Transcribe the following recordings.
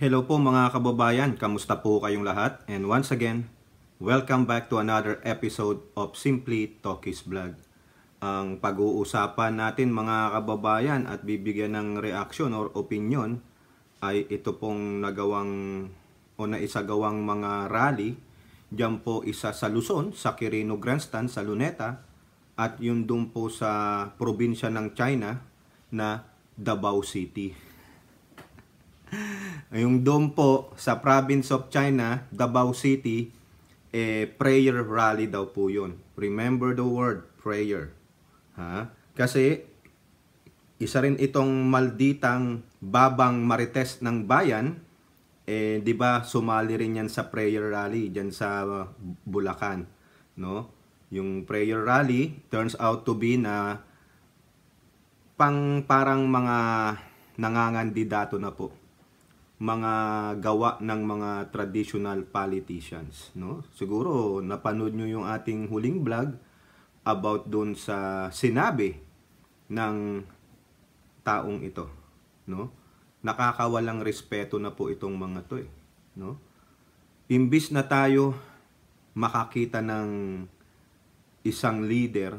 Hello po mga kababayan, kamusta po kayong lahat? And once again, welcome back to another episode of Simply Talkies Vlog. Ang pag-uusapan natin mga kababayan at bibigyan ng reaction or opinion ay ito pong naisagawang mga rally. Diyan po isa sa Luzon, sa Quirino Grandstand, sa Luneta, at yun doon po sa probinsya ng China na Davao City. Yung doon po sa province of China, Davao City, prayer rally daw po yun. Remember the word prayer. Kasi isa rin itong malditang babang marites ng bayan, di ba sumali rin yan sa prayer rally diyan sa Bulacan, no? Yung prayer rally turns out to be na parang mga nangangandidato na po, mga gawa ng mga traditional politicians, no? Siguro napanood nyo yung ating huling vlog about dun sa sinabi ng taong ito, no? Nakakawalang respeto na po itong mga to, no? Imbis na tayo makakita ng isang leader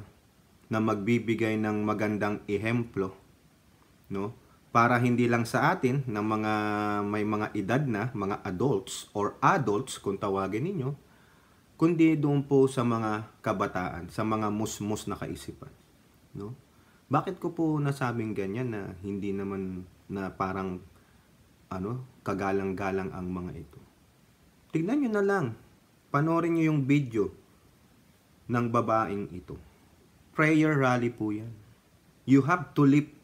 na magbibigay ng magandang ehemplo, no? Para hindi lang sa atin na may mga edad na, mga adults or adults kung tawagin ninyo, kundi doon po sa mga kabataan, sa mga musmus na kaisipan, no? Bakit ko po nasabing ganyan na hindi naman na parang kagalang-galang ang mga ito? Tignan nyo na lang, panoorin nyo yung video ng babaeng ito. Prayer rally po yan. You have to lift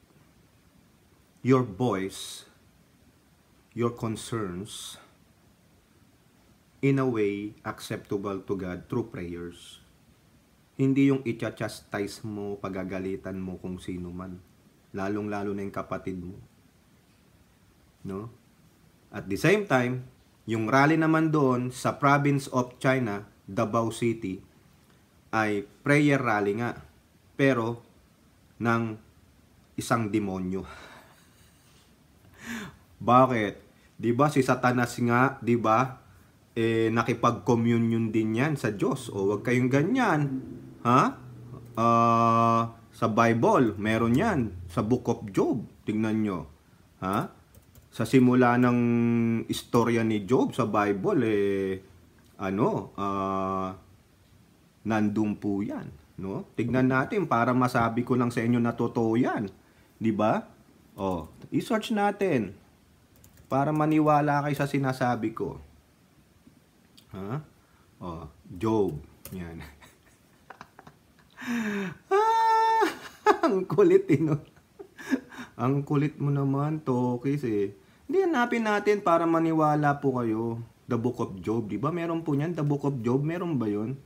your voice, your concerns, in a way acceptable to God through prayers. Hindi yung i-chastise mo, pagagalitan mo kung sino man. Lalong-lalo na yung kapatid mo, no? At the same time, yung rally naman doon sa province of China, Davao City, ay prayer rally nga, pero ng isang demonyo. Bakit? 'Di ba si Satanas nga, 'di ba? Nakipag-communion din 'yan sa Diyos. O wag kayong ganyan. Sa Bible, meron 'yan. Sa Book of Job, tingnan nyo. Sa simula ng istorya ni Job sa Bible, nandun po 'yan, no? Tignan natin para masabi ko lang sa inyo na totoo 'yan, 'di ba? I-search natin para maniwala kayo sa sinasabi ko. Job. Yan. Ang kulit, no? Ang kulit mo naman, Tokis, Hindi, hanapin natin para maniwala po kayo. The Book of Job, di ba? Meron po niyan, The Book of Job. Meron ba yun?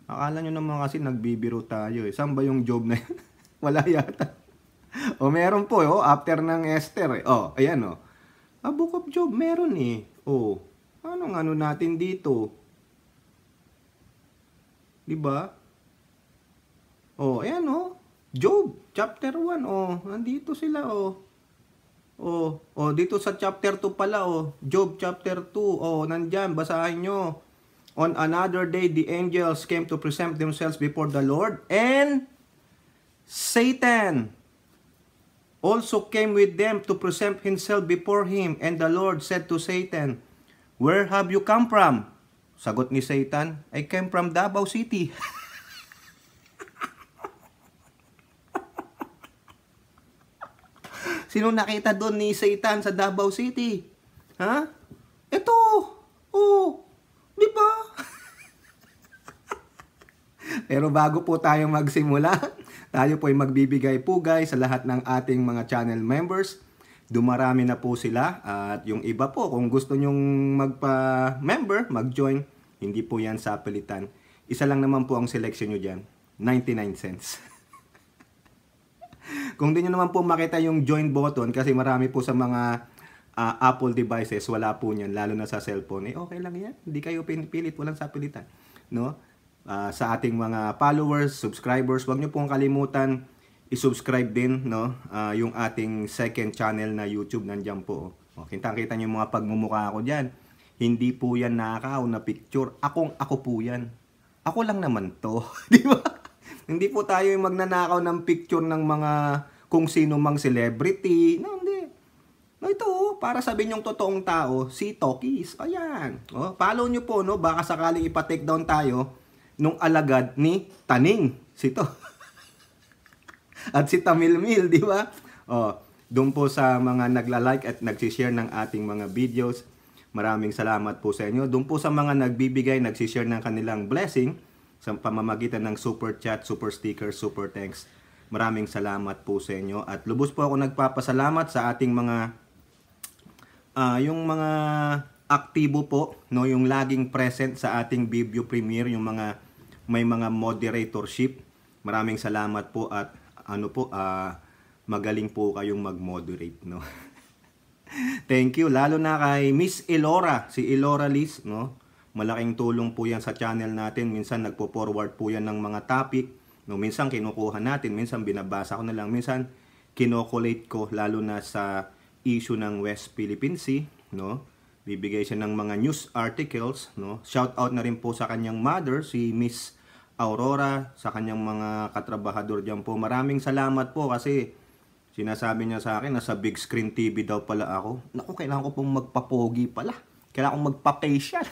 Akala nyo naman kasi nagbibiro tayo, Saan ba yung Job na yun? Wala yata. Meron po, after ng Esther, ayan, A Book of Job, meron, Anong natin dito? Diba? Ayan, Job, chapter 1, nandito sila, dito sa chapter 2 pala, Job chapter 2, nandyan, basahin nyo. On another day, the angels came to present themselves before the Lord, and Satan also came with them to present himself before him. And the Lord said to Satan, "Where have you come from?" Sagot ni Satan, "I came from Davao City." Sino nakita doon ni Satan sa Davao City? Ito. Di ba? Pero bago po tayo magsimula, tayo po ay magbibigay pugay sa lahat ng ating mga channel members. Dumarami na po sila. At yung iba po, kung gusto nyong magpa-member, mag-join, hindi po yan sa pilitan. Isa lang naman po ang selection nyo dyan. 99 cents. Kung di nyo naman po makita yung join button, kasi marami po sa mga Apple devices, wala po niyan, lalo na sa cellphone. Okay lang yan. Hindi kayo pinipilit, walang sa pilitan. No? Sa ating mga followers, subscribers, huwag nyo pong kalimutan i-subscribe din, no? Yung ating second channel na YouTube, nandiyan po. O, kita-kita niyo yung mga pagmumukha ko diyan. Hindi po yan nakaw na picture. Ako po yan. Ako lang naman to. Di ba? Hindi po tayo yung magnanakaw ng picture ng mga kung sino mang celebrity. No, hindi. No, ito, para sabihin yung totoong tao, si Tokis. Ayan. O, follow nyo po, no? Baka sakaling ipa-take down tayo nung alagad ni Taning. Sito. At si Tamilmil, di ba? O, doon po sa mga nagla-like at nagsishare ng ating mga videos. Maraming salamat po sa inyo. Doon po sa mga nagbibigay, nagsishare ng kanilang blessing sa pamamagitan ng super chat, super sticker, super thanks. Maraming salamat po sa inyo. At lubos po ako nagpapasalamat sa ating mga yung mga aktibo po, no, yung laging present sa ating video premiere, yung mga may mga moderatorship. Maraming salamat po at magaling po kayong mag-moderate, no. Thank you lalo na kay Miss Elora, si Elora Liz, no. Malaking tulong po 'yan sa channel natin. Minsan nagpo-forward po 'yan ng mga topic, no. Minsan kinukuha natin, minsan binabasa ko na lang, minsan kinokolate ko lalo na sa issue ng West Philippine Sea, no. Bibigay siya ng mga news articles, no. Shout out na rin po sa kanyang mother, si Miss Aurora, sa kanyang mga katrabahador diyan po. Maraming salamat po kasi sinasabi niya sa akin, nasa big screen TV daw pala ako. Naku, kailangan ko pong magpapogi pala. Kailangan kong magpa-facial.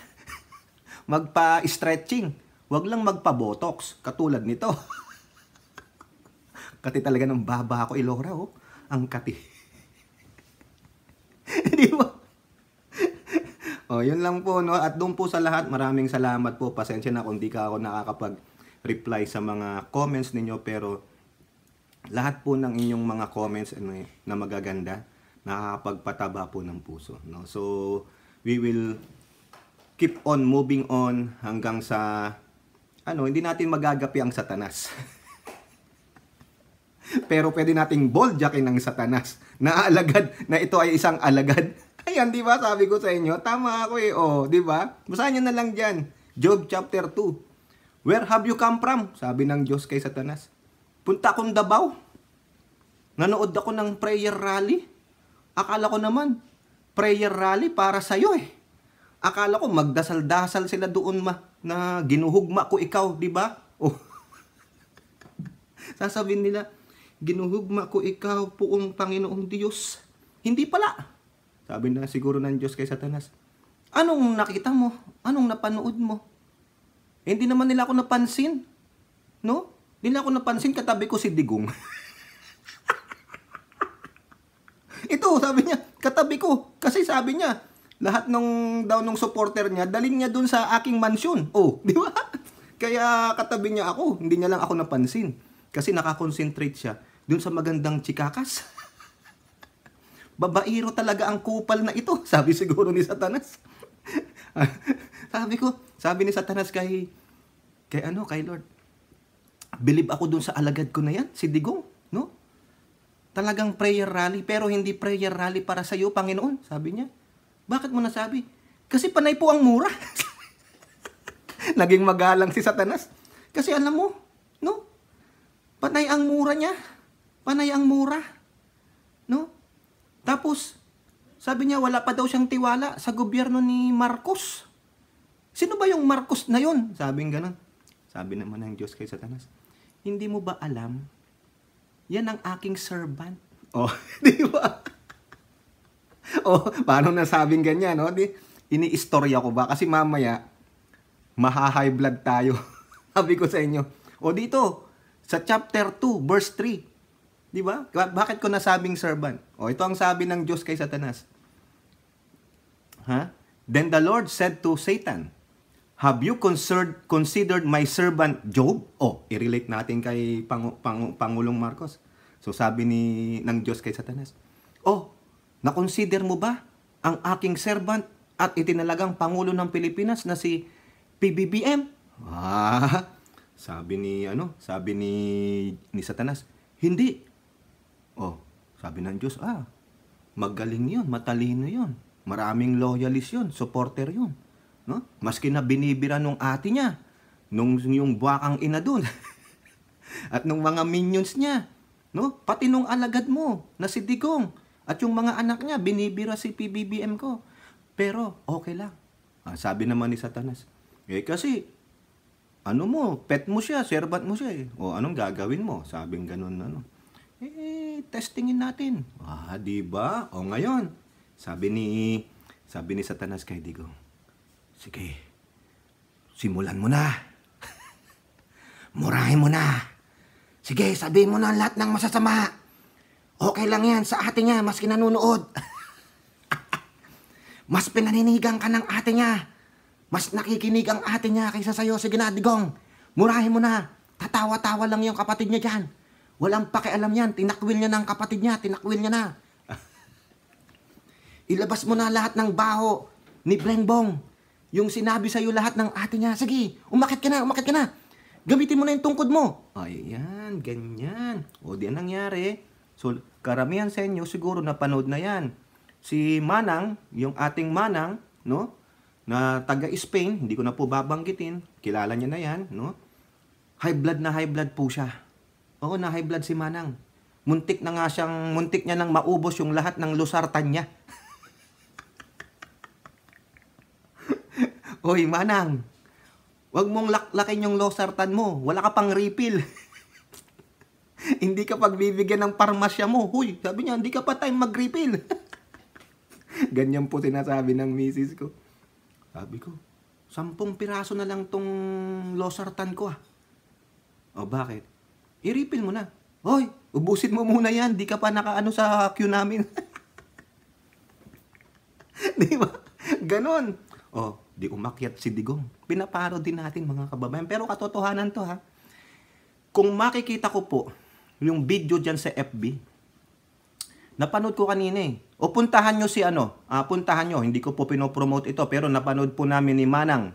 Magpa-stretching. Huwag lang magpa-botox. Katulad nito. Kati talaga ng baba ako, Elora, oh. Ang kati. Di ba? Oh, yun lang po, no? At doon po sa lahat, maraming salamat po. Pasensya na kung di ka ako nakakapag-reply sa mga comments ninyo, pero lahat po ng inyong mga comments na magaganda, nakakapagpataba po ng puso, no? So, we will keep on moving on hanggang sa hindi natin magagapi ang Satanas. Pero pwede nating boldjackin ng Satanas na alagad, na ito ay isang alagad. Ayan, di ba? Sabi ko sa inyo, tama ako eh. Oh, di ba? Basahin nyo na lang dyan. Job chapter 2. Where have you come from? Sabi ng Diyos kay Satanas. Punta akong Davao. Nanood ako ng prayer rally. Akala ko naman, prayer rally para sa'yo eh. Akala ko magdasal-dasal sila doon na ginuhugma ko ikaw, di ba? Oh. Sasabihin nila, ginuhugma ko ikaw, puong Panginoong Diyos. Hindi pala. Sabi na siguro ng Diyos kay Satanas, anong nakita mo? Anong napanood mo? Hindi naman nila ako napansin. No? Hindi nila ako napansin, katabi ko si Digong. Ito, sabi niya, katabi ko. Kasi sabi niya, lahat nung supporter niya, dalhin niya dun sa aking mansyon. Oh, di ba? Kaya katabi niya ako, hindi niya lang ako napansin. Kasi nakakonsentrate siya dun sa magandang chikakas. Babairo talaga ang kupal na ito, sabi siguro ni Satanas. Sabi ni Satanas kay Lord, believe ako dun sa alagad ko na yan, si Digong, no? Talagang prayer rally, pero hindi prayer rally para sa iyo, Panginoon, sabi niya. Bakit mo nasabi? Kasi panay po ang mura. Naging magalang si Satanas. Kasi alam mo, no? Panay ang mura niya. Panay ang mura. No? Tapos, sabi niya wala pa daw siyang tiwala sa gobyerno ni Marcos. Sino ba yung Marcos na yun? Sabing ganun. Sabi naman ng Diyos kay Satanas, hindi mo ba alam? Yan ang aking servant. Oh, di ba? Oh, paano nasabing ganyan, no? Ini-istorya ko ba? Kasi mamaya, maha-high blood tayo. Sabi ko sa inyo. O dito, sa chapter 2, verse 3. Di ba? Bakit ko nasabing servant? O, ito ang sabi ng Diyos kay Satanas. Then the Lord said to Satan, have you considered my servant Job? O, i-relate natin kay Pangulong Marcos. So, sabi ng Diyos kay Satanas, na-consider mo ba ang aking servant at itinalagang Pangulo ng Pilipinas na si PBBM? Sabi ni Satanas, hindi. Sabi ng Diyos, magaling yun, matalino yun. Maraming loyalist yun, supporter yun. No? Maski na binibira nung ate niya, yung buwakang ina dun. At nung mga minions niya, no? Pati nung alagad mo, na si Digong. At yung mga anak niya, binibira si PBBM ko. Pero, okay lang. Sabi naman ni Satanas, kasi, ano mo, pet mo siya, servant mo siya eh. O, anong gagawin mo? Sabing ganun, ano. Testingin natin. Di ba? O, ngayon, sabi ni Satanas kay Digong, sige, simulan mo na. Murahin mo na. Sige, sabihin mo na lahat ng masasama. Okay lang yan sa ate niya, mas kinanunood. Mas pinaninigang ka ng ate niya. Mas nakikinig ang ate niya kaysa sa'yo. Sige na, Digong. Murahin mo na. Tatawa-tawa lang yung kapatid niya dyan. Walang pakialam yan. Tinakwil niya ng kapatid niya. Tinakwil niya na. Ilabas mo na lahat ng baho ni Blengbong. Yung sinabi sa'yo lahat ng ate niya. Sige, umakit ka na, umakit ka na. Gamitin mo na yung tungkod mo. Ayan, ganyan. O, di ang nangyari. So, karamihan sa inyo siguro napanood na yan. Si Manang, yung ating Manang, no? Na taga Spain, hindi ko na po babanggitin. Kilala niya na yan, no? High blood po siya. Oo, na high blood si Manang. Muntik niya nang maubos yung lahat ng losartan niya. Hoy, Manang, wag mong laklakin yung losartan mo. Wala ka pang refill. Hindi ka pagbibigyan ng parmasya mo. Huy, sabi niya, hindi ka pa time mag-refill. Ganyan po sinasabi ng misis ko. Sabi ko, 10 piraso na lang tong losartan ko . O, bakit? I-refill mo na. Hoy, ubusin mo muna yan. Di ka pa nakaano sa queue namin. Di ba? Ganon. O, di umakyat si Digong. Pinaparo din natin mga kababayan. Pero katotohanan to ha. Kung makikita ko po yung video dyan sa FB, napanood ko kanina eh. O puntahan nyo si puntahan nyo. Hindi ko po pinopromote ito, pero napanood po namin ni Manang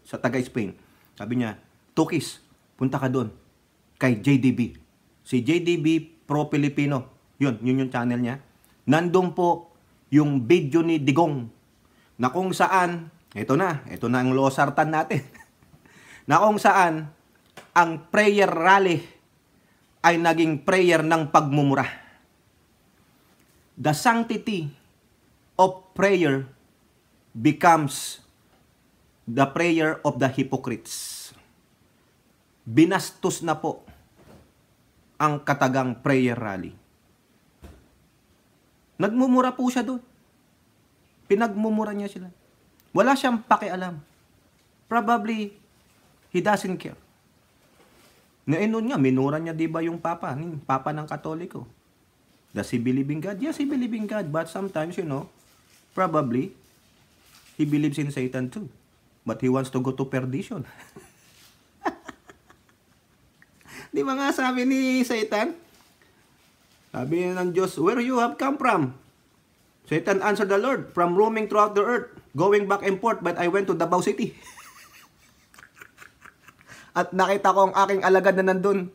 sa taga Spain. Sabi niya, Tukis, punta ka doon. Kay JDB. Si JDB Pro-Filipino. Yun yung channel niya. Nandun po yung video ni Digong. Na kung saan, ito na ang losartan natin. Na kung saan, ang prayer rally ay naging prayer ng pagmumura. The sanctity of prayer becomes the prayer of the hypocrites. Binastos na po ang katagang prayer rally. Nagmumura po siya doon. Pinagmumura niya sila. Wala siyang pakialam. Probably, he doesn't care. Nainon niya, minura niya diba yung Papa ng Katoliko. Does he believe in God? Yes, he believes in God. But sometimes, probably, he believes in Satan too. But he wants to go to perdition. Di ba nga sabi ni Satan? Sabi ng Diyos, where you have come from? Satan answered the Lord, from roaming throughout the earth, going back and forth, but I went to Davao City. At nakita ko ang aking alagad na nandun.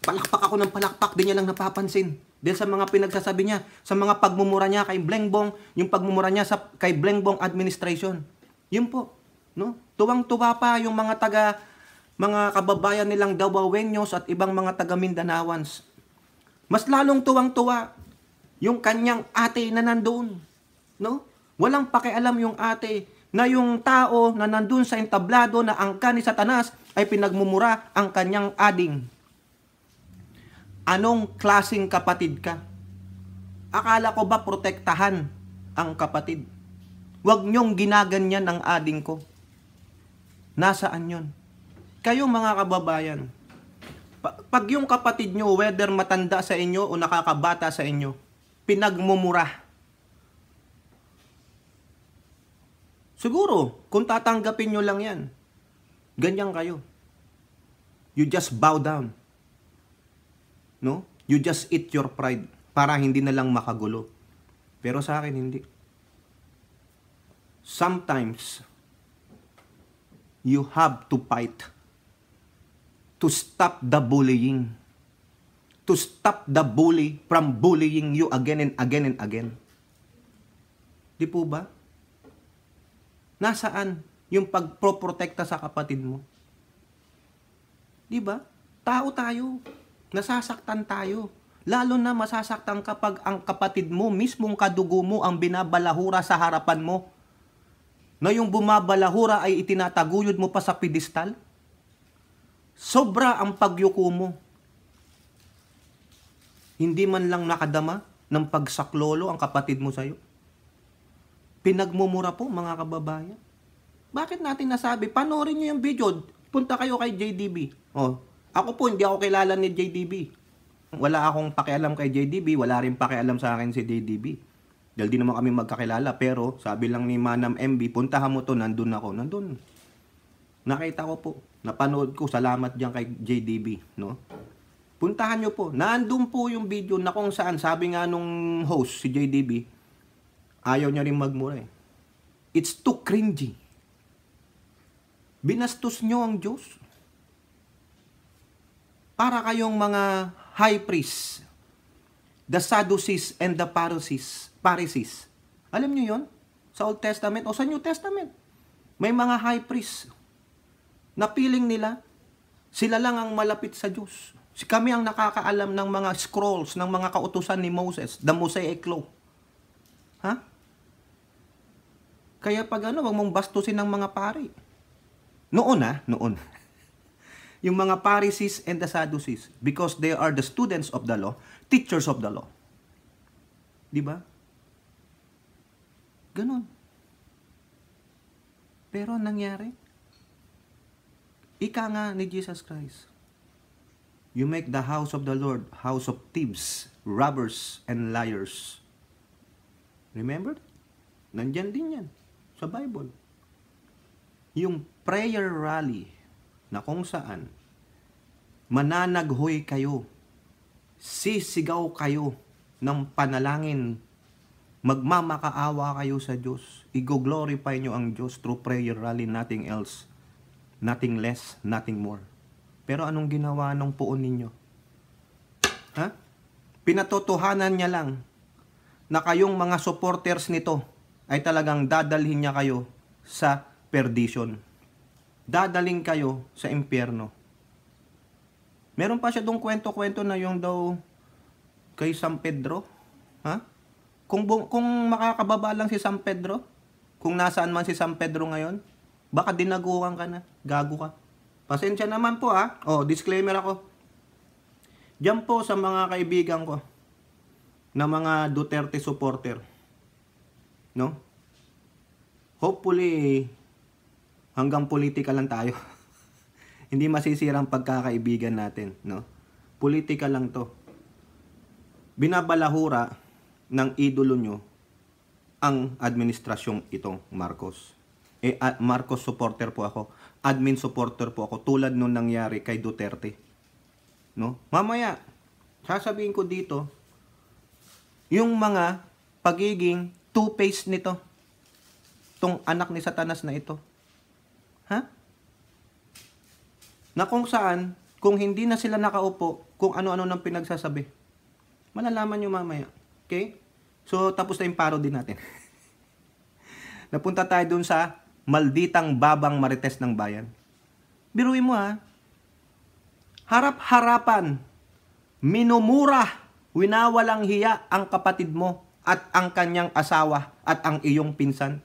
Palakpak ako ng palakpak, di niya lang napapansin. Dahil sa mga pinagsasabi niya, sa mga pagmumura niya kay Blengbong, yung pagmumura niya kay Blengbong administration. Yun po, no? Tuwang-tuwa pa yung mga kababayan nilang Dawawenyos at ibang mga taga Mindanawans. Mas lalong tuwang-tuwa yung kanyang ate na nandoon, no? Walang pakialam yung ate na yung tao na nandun sa entablado na angka ni Satanas ay pinagmumura ang kanyang ading. Anong klaseng kapatid ka? Akala ko ba protektahan ang kapatid? Huwag niyong ginaganyan ang ading ko. Nasaan yon? Kayo mga kababayan, pag yung kapatid nyo, whether matanda sa inyo o nakakabata sa inyo, pinagmumura. Siguro, kung tatanggapin nyo lang yan, ganyan kayo. You just bow down. No? You just eat your pride para hindi na lang makagulo. Pero sa akin, hindi. Sometimes, you have to fight to stop the bullying. To stop the bully from bullying you again and again and again. Di po ba? Nasaan yung pagproprotekta sa kapatid mo? Di ba? Tao tayo. Nasasaktan tayo. Lalo na masasaktan kapag ang kapatid mo, mismong kadugo mo, ang binabalahura sa harapan mo. Na yung bumabalahura ay itinataguyod mo pa sa pedestal. Sobra ang pagyuko mo. Hindi man lang nakadama ng pagsaklolo ang kapatid mo sa'yo. Pinagmumura po, mga kababayan. Bakit natin nasabi? Panoorin nyo yung video. Punta kayo kay JDB. Ako po, hindi ako kilala ni JDB. Wala akong pakialam kay JDB. Wala rin pakialam sa akin si JDB. Dahil di naman kami magkakilala. Pero sabi lang ni Manam MB, puntahan mo to, nandun ako. Nandun. Nakita ko po. Napanood ko. Salamat dyan kay JDB. No? Puntahan nyo po. Nandun po yung video na kung saan, sabi nga nung host, si JDB, ayaw niya rin magmura eh. It's too cringy. Binastos nyo ang Diyos. Para kayong mga high priests, the Sadducees and the Pharisees. Alam nyo yon? Sa Old Testament o sa New Testament. May mga high priests na piling nila, sila lang ang malapit sa Diyos. Kami ang nakakaalam ng mga scrolls, ng mga kautusan ni Moses, the Mosaic Law. Ha? Kaya pag wag mong bastusin ng mga pari. Noon. Yung mga Pharisees and the Sadducees, because they are the students of the law, teachers of the law. Di ba? Ganon. Pero nangyari, ika nga ni Jesus Christ, you make the house of the Lord house of thieves, robbers, and liars. Remember? Nandyan din yan sa Bible. Yung prayer rally na kung saan mananaghoy kayo, sisigaw kayo ng panalangin, magmamakaawa kayo sa Diyos, i-glorify nyo ang Diyos through prayer rally, nothing else, nothing less, nothing more. Pero anong ginawa ng puon ninyo? Ha? Pinatotohanan niya lang na kayong mga supporters nito ay talagang dadalhin niya kayo sa perdition. Dadaling kayo sa impyerno. Meron pa siya dong kwento-kwento na yung daw kay San Pedro. Ha? Kung makakababa lang si San Pedro, kung nasaan man si San Pedro ngayon, baka dinaguan ka na, gago ka. Pasensya naman po ha. Disclaimer ako. Diyan po sa mga kaibigan ko na mga Duterte supporter. No? Hopefully, hanggang politika lang tayo. Hindi masisira ang pagkakaibigan natin, no? Politika lang 'to. Binabalahura ng idolo nyo ang administrasyong itong Marcos. Marcos supporter po ako. Admin supporter po ako tulad nung nangyari kay Duterte. No? Mamaya, sasabihin ko dito yung mga pagiging two-faced nito. Tong anak ni Satanas na ito. Ha? Na kung saan, kung hindi na sila nakaupo, kung ano-ano nang pinagsasabi. Malalaman nyo mamaya. Okay? So, tapos na yung parody natin. Napunta tayo dun sa malditang babang marites ng bayan. Biruin mo ha. Harap-harapan, minumura, winawalang hiya ang kapatid mo at ang kanyang asawa at ang iyong pinsan.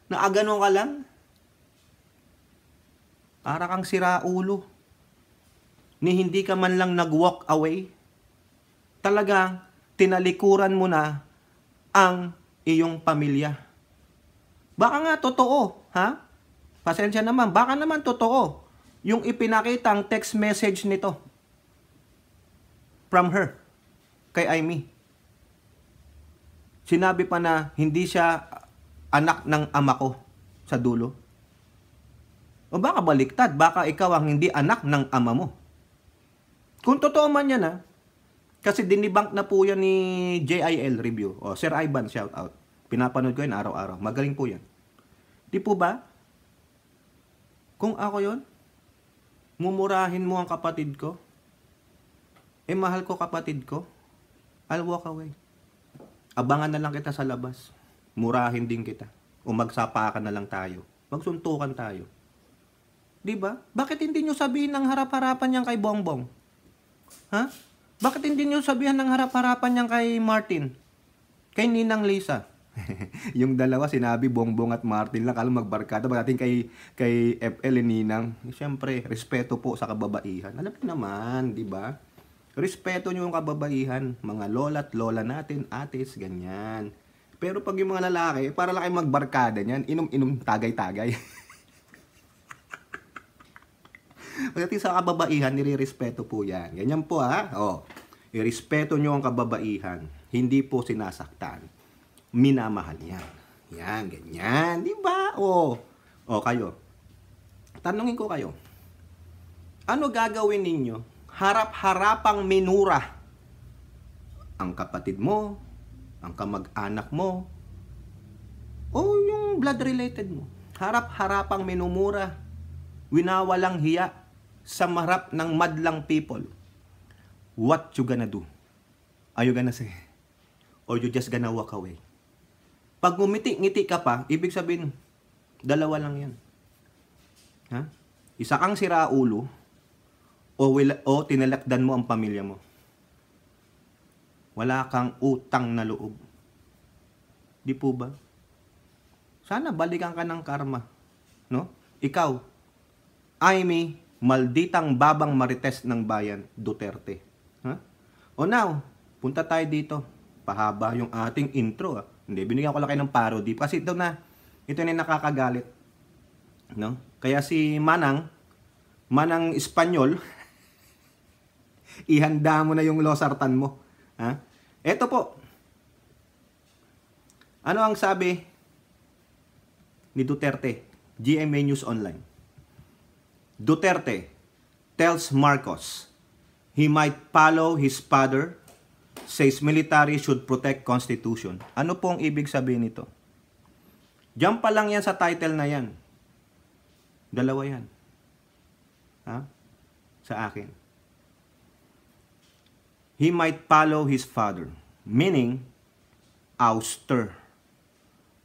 Naagano ka lang? Para kang siraulo. Ni hindi ka man lang nag-walk away. Talagang tinalikuran mo na ang iyong pamilya. Baka nga totoo, ha? Pasensya naman, baka naman totoo yung ipinakitang text message nito from her kay Amy. Sinabi pa na hindi siya anak ng ama ko sa dulo. O baka baliktad, baka ikaw ang hindi anak ng ama mo. Kung totoo man yan ha, kasi dinibunk na po yan ni JIL Review. Sir Ivan, shout out. Pinapanood ko yan araw-araw. Magaling po yan. Di po ba? Kung ako yon, mumurahin mo ang kapatid ko, mahal ko kapatid ko, I'll walk away. Abangan na lang kita sa labas. Murahin din kita. O magsapakan na lang tayo. Magsuntukan tayo. Di ba? Bakit hindi nyo sabihin ng harap-harapan yan kay Bongbong? Ha? Bakit hindi nyo sabihan ng harap-harapan niyan kay Martin? Kay Ninang Lisa? Yung dalawa, sinabi Bongbong at Martin lang, kala magbarkada. Pagdating kay FL Ninang, siyempre, respeto po sa kababaihan. Alam niyo naman, di ba? Respeto nyo yung kababaihan. Mga lola at lola natin, atis, ganyan. Pero pag yung mga lalaki, para lang kayo magbarkada niyan, inom-inom, tagay-tagay. Pagdating sa kababaihan, nire-respeto po yan. Ganyan po ha. O, irespeto nyo ang kababaihan. Hindi po sinasaktan. Minamahal yan. Yan, ganyan. Di ba? O kayo. Tanungin ko kayo. Ano gagawin ninyo? Harap-harapang minura ang kapatid mo, ang kamag-anak mo, o yung blood-related mo. Harap-harapang minumura, winawalang hiya sa marap ng madlang people. What you gonna do? Are you gonna say? Or you just gonna walk away? Pag ngumiti-ngiti ka pa, ibig sabihin, dalawa lang yan. Ha? Isa kang siraulo, o tinalakdan mo ang pamilya mo. Wala kang utang na loob. Di po ba? Sana balikan ka ng karma. No? Ikaw, Amy, malditang babang marites ng bayan, Duterte. Ha? O now, punta tayo dito. Pahaba yung ating intro. Hindi, binigyan ko lang kayo ng parody. Kasi ito na yung nakakagalit. No? Kaya si Manang Espanyol, ihanda mo na yung losartan mo. Ha? Ito po. Ano ang sabi ni Duterte? GMA News Online. Duterte tells Marcos he might follow his father, says military should protect Constitution. Ano pong ibig sabihin nito? Diyan pa lang yan sa title na yan. Dalawa yan. Ha? Sa akin. He might follow his father. Meaning, ouster.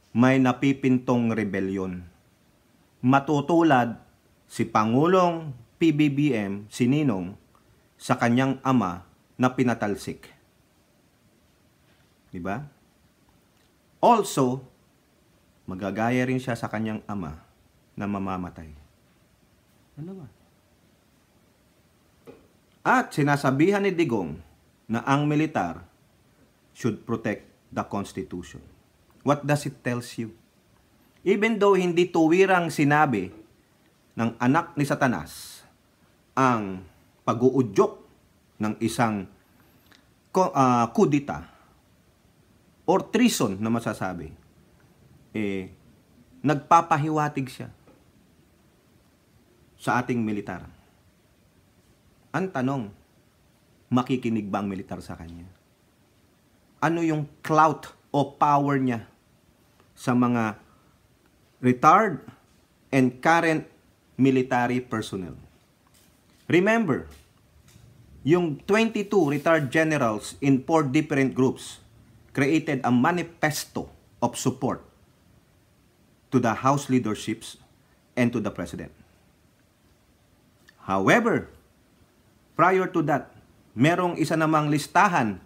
May napipintong rebellion. Matutulad si Pangulong PBBM, si Ninong, sa kanyang ama na pinatalsik. Diba? Also, magagaya rin siya sa kanyang ama na mamamatay. Ano ba? At sinasabihan ni Digong na ang militar should protect the Constitution. What does it tells you? Even though hindi tuwirang sinabi ng anak ni Satanas ang pag-uudyok ng isang kudita or treason na masasabi, nagpapahiwatig siya sa ating militar. Ang tanong, makikinig ba ang militar sa kanya? Ano yung clout o power niya sa mga retired and current military personnel? Remember, yung 22 retired generals in 4 different groups created a manifesto of support to the House leaderships and to the President. However, prior to that, merong isa namang listahan,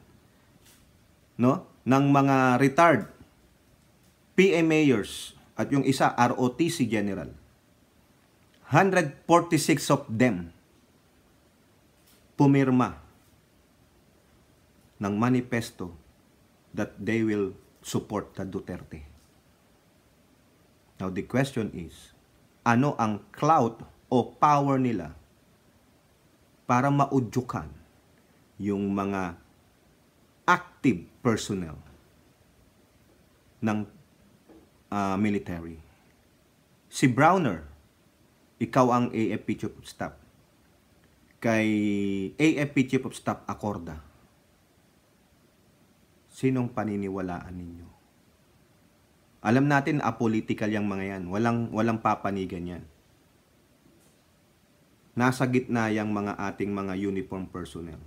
no, ng mga retired PA mayors at yung isa ROTC general. 146 of them pumirma ng manifesto that they will support the Duterte. Now the question is, ano ang clout o power nila para maudyukan yung mga active personnel ng military? Si Browner, ikaw ang AFP Chief of Staff. Kay AFP Chief of Staff Acorda, sinong paniniwalaan ninyo? Alam natin, apolitical yung mga yan. Walang papanigan yan. Nasa gitna yung mga ating mga uniform personnel.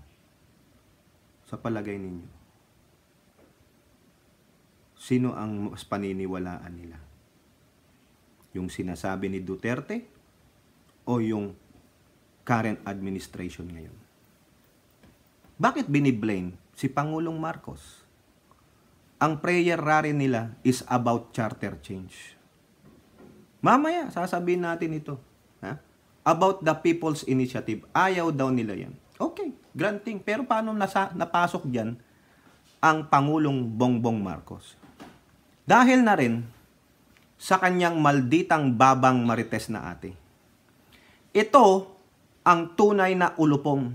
Sa palagay ninyo, sino ang mas paniniwalaan nila? Yung sinasabi ni Duterte o yung current administration ngayon? Bakit biniblame si Pangulong Marcos? Ang prayer rally nila is about charter change. Mamaya, sasabihin natin ito. Ha? About the People's Initiative. Ayaw daw nila yan. Okay, granting. Pero paano napasok dyan ang Pangulong Bongbong Marcos? Dahil na rin sa kanyang malditang babang marites na ate. Ito ang tunay na ulupong.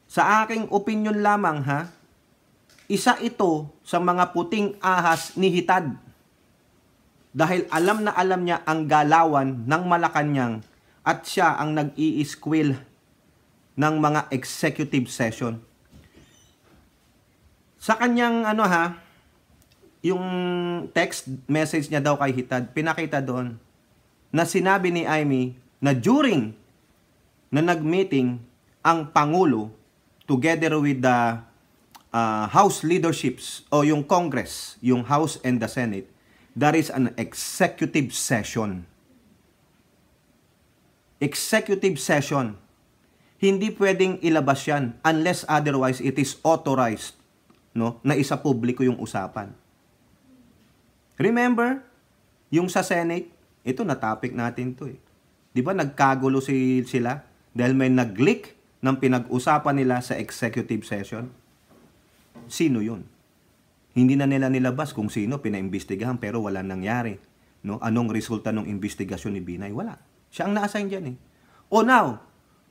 Sa aking opinyon lamang isa ito sa mga puting ahas ni Hitad. Dahil alam na alam niya ang galawan ng Malacanang at siya ang nag-i-squill ng mga executive session. Sa kanyang yung text message niya daw kay Hitad, pinakita doon na sinabi ni Amy na during na nag-meeting ang Pangulo together with the House leaderships o yung Congress, yung House and the Senate, there is an executive session. Executive session. Hindi pwedeng ilabas yan unless otherwise it is authorized, no, na isa publiko yung usapan. Remember, yung sa Senate, ito na topic natin to eh. Di ba nagkagulo sila dahil may nag-leak ng pinag-usapan nila sa executive session? Sino yun? Hindi na nila nilabas kung sino, pinaimbestigahan pero wala nangyari. No? Anong resulta ng investigasyon ni Binay? Wala. Siya ang na-assign dyan eh. O now,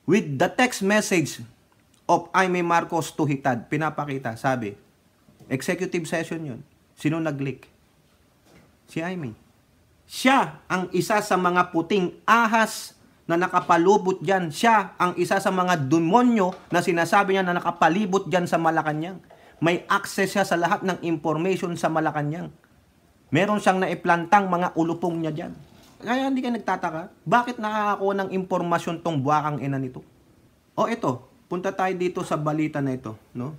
with the text message of Amy Marcos to Hitad, pinapakita, sabi, executive session yun. Sino nag-leak? Si Amy. Siya ang isa sa mga puting ahas na nakapalubot dyan. Siya ang isa sa mga demonyo na sinasabi niya na nakapalibot dyan sa Malacanang. May access siya sa lahat ng information sa Malacanang. Meron siyang naiplantang mga ulupong niya dyan. Kaya hindi ka nagtataka, bakit nakakakuha ng impormasyon tong buwakang ina nito? O ito, punta tayo dito sa balita na ito. No?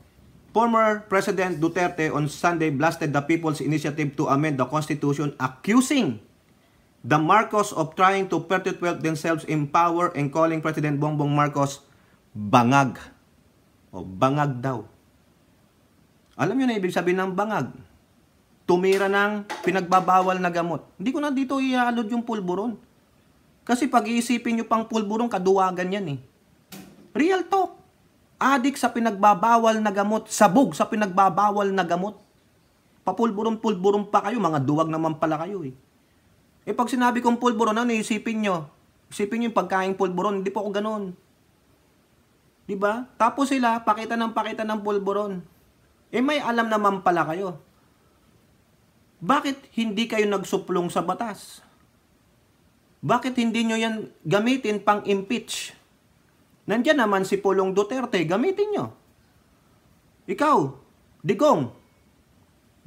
Former President Duterte on Sunday blasted the People's Initiative to amend the Constitution, accusing the Marcos of trying to perpetuate themselves in power and calling President Bongbong Marcos bangag. O bangag daw. Alam niyo na ibig sabihin ng bangag? Tumira ng pinagbabawal na gamot. Hindi ko na dito iaalod yung pulburon. Kasi pag-iisipin nyo pang pulburon, kaduwagan yan eh. Real talk. Adik sa pinagbabawal na gamot. Sabog sa pinagbabawal na gamot. Papulburon-pulburon pa kayo. Mga duwag naman pala kayo eh. Eh pag sinabi kong pulburon, ano isipin nyo? Isipin nyo yung pagkaing pulburon. Hindi po ako ganun. Diba? Tapos sila, pakita ng pulburon. Eh may alam naman pala kayo. Bakit hindi kayo nagsuplong sa batas? Bakit hindi nyo yan gamitin pang impeach? Nandiyan naman si Pulong Duterte, gamitin nyo. Ikaw, Digong,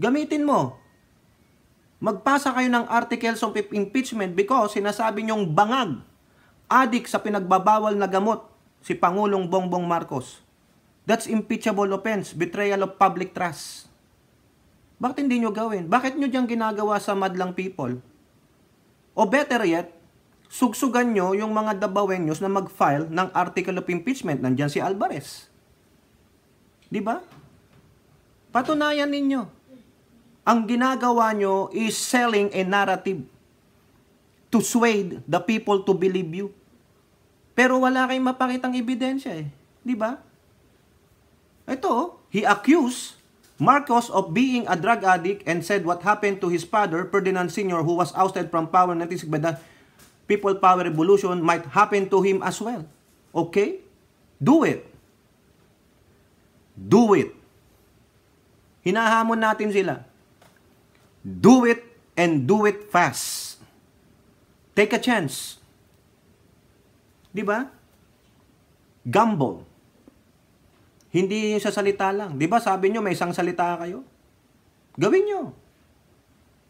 gamitin mo. Magpasa kayo ng articles of impeachment because sinasabi nyong bangag, adik sa pinagbabawal na gamot si Pangulong Bongbong Marcos. That's impeachable offense, betrayal of public trust. Bakit hindi nyo gawin? Bakit nyo diyang ginagawa sa madlang people? O better yet, sugsugan nyo yung mga Dabawenyos na mag-file ng article of impeachment. Nandyan si Alvarez. Diba? Patunayan ninyo. Ang ginagawa nyo is selling a narrative to sway the people to believe you. Pero wala kayong mapakitang ebidensya eh. Diba? Ito, he accused Marcos of being a drug addict and said what happened to his father, Ferdinand Sr., who was ousted from power in 1960 by the People Power Revolution, might happen to him as well. Okay? Do it. Do it. Hinahamon natin sila. Do it and do it fast. Take a chance. Diba? Gamble. Hindi sa salita lang. Di ba sabi nyo may isang salita kayo? Gawin nyo.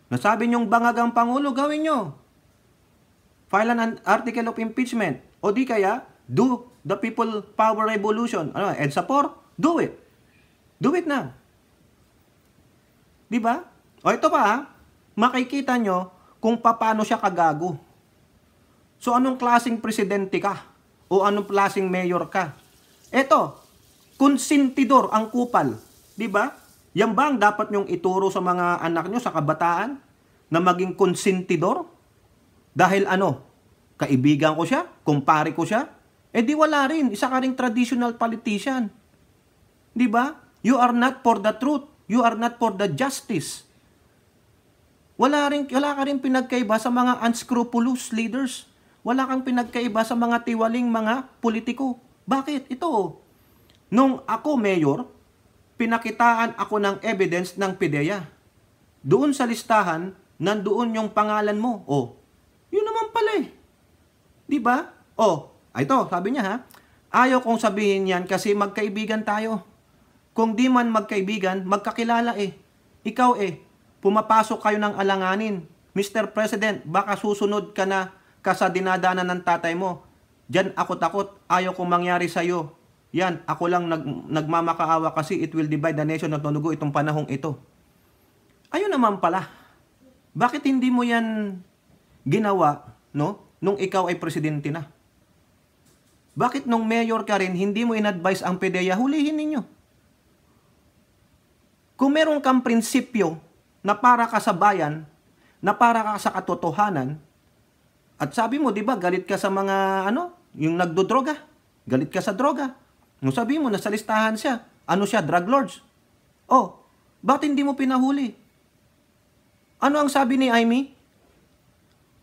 Nasabi nyong bangag ang Pangulo, gawin nyo. File an article of impeachment. O di kaya, do the People Power Revolution. Ano, EDSA 4, do it. Do it na. Di ba? O ito pa, makikita nyo kung paano siya kagago. So anong klaseng presidente ka? O anong klaseng mayor ka? Ito, Konsentidor ang kupal. Di ba? Yan ba ang dapat nyong ituro sa mga anak nyo, sa kabataan? Na maging konsentidor? Dahil ano? Kaibigan ko siya? Kumpare ko siya? Eh di wala rin. Isa ka ring traditional politician. Di ba? You are not for the truth. You are not for the justice. Wala ka rin pinagkaiba sa mga unscrupulous leaders. Wala kang pinagkaiba sa mga tiwaling mga politiko. Bakit? Ito. Nung ako mayor, pinakitaan ako ng evidence ng PIDEA. Doon sa listahan, nandoon yung pangalan mo. Oh, yun naman pala eh. Di ba? Oh, ito, sabi niya ha. Ayaw kong sabihin yan kasi magkaibigan tayo. Kung di man magkaibigan, magkakilala eh. Ikaw eh, pumapasok kayo ng alanganin. Mr. President, baka susunod ka na sa dinadanan ng tatay mo. Diyan ako takot, ayaw kong mangyari sa'yo. Yan, ako lang nagmamakaawa kasi it will divide the nation of Tonugo itong panahong ito. Ayun naman pala. Bakit hindi mo yan ginawa, no? Nung ikaw ay presidente na? Bakit nung mayor ka rin, hindi mo in-advise ang PIDEA, hulihin ninyo? Kung meron kang prinsipyo na para ka sa bayan, na para ka sa katotohanan, at sabi mo, di ba, galit ka sa mga, yung nagdodroga. Galit ka sa droga. Nung sabi mo, nasa listahan siya. Ano siya? Drug lords. Oh, bakit hindi mo pinahuli? Ano ang sabi ni Amy?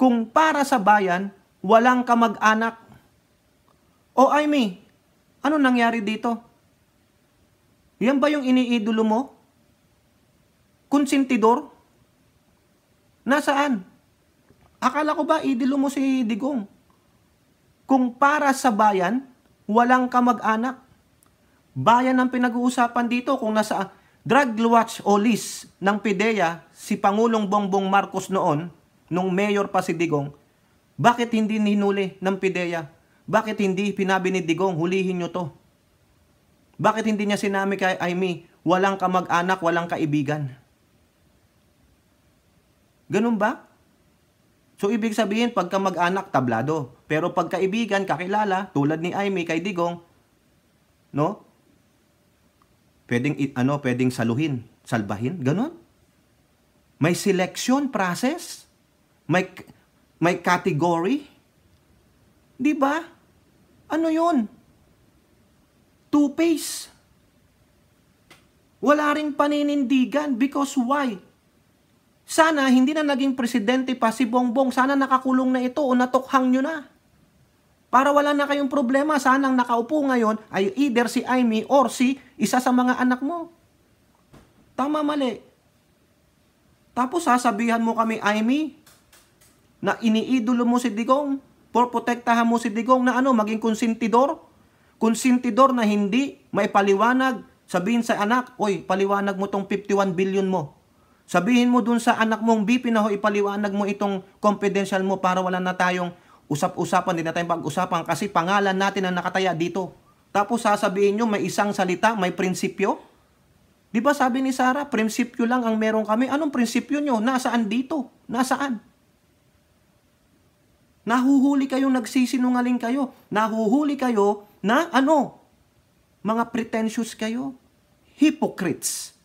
Kung para sa bayan, walang kamag-anak. Oh, Amy, ano nangyari dito? Yan ba yung iniidolo mo? Konsentidor? Nasaan? Akala ko ba idolo mo si Digong? Kung para sa bayan, walang kamag-anak. Bayan ang pinag-uusapan dito kung nasa drug watch o list ng PIDEA si Pangulong Bongbong Marcos noon, nung mayor pa si Digong, bakit hindi hinuli ng PIDEA? Bakit hindi pinabi ni Digong, hulihin nyo to? Bakit hindi niya sinami kay Amy, walang kamag-anak, walang kaibigan? Ganun ba? So, ibig sabihin, pagka mag-anak, tablado. Pero pagkaibigan, kakilala, tulad ni Amy kay Digong, no? Pwedeng saluhin, salbahin, ganun. May selection process, may category. Di ba? Ano yun? Two-face. Wala ring paninindigan because why? Sana hindi na naging presidente pa si Bongbong. Sana nakakulong na ito o natukhang nyo na. Para wala na kayong problema. Sana ang nakaupo ngayon ay either si Amy or si isa sa mga anak mo. Tama, mali. Tapos sasabihan mo kami, Amy, na iniidolo mo si Digong. Protektahan mo si Digong na maging konsentidor. Konsentidor na hindi may paliwanag. Sabihin sa anak, oy, paliwanag mo tong 51 billion mo. Sabihin mo dun sa anak mong BP na ipaliwanag mo itong confidential mo para wala na tayong usap-usapan, hindi na tayong pag-usapan kasi pangalan natin ang nakataya dito. Tapos sasabihin nyo may isang salita, may prinsipyo. Di ba sabi ni Sarah, prinsipyo lang ang meron kami. Anong prinsipyo nyo? Nasaan dito? Nasaan? Nahuhuli kayong nagsisinungaling kayo. Nahuhuli kayo na mga pretentious kayo. Hypocrites.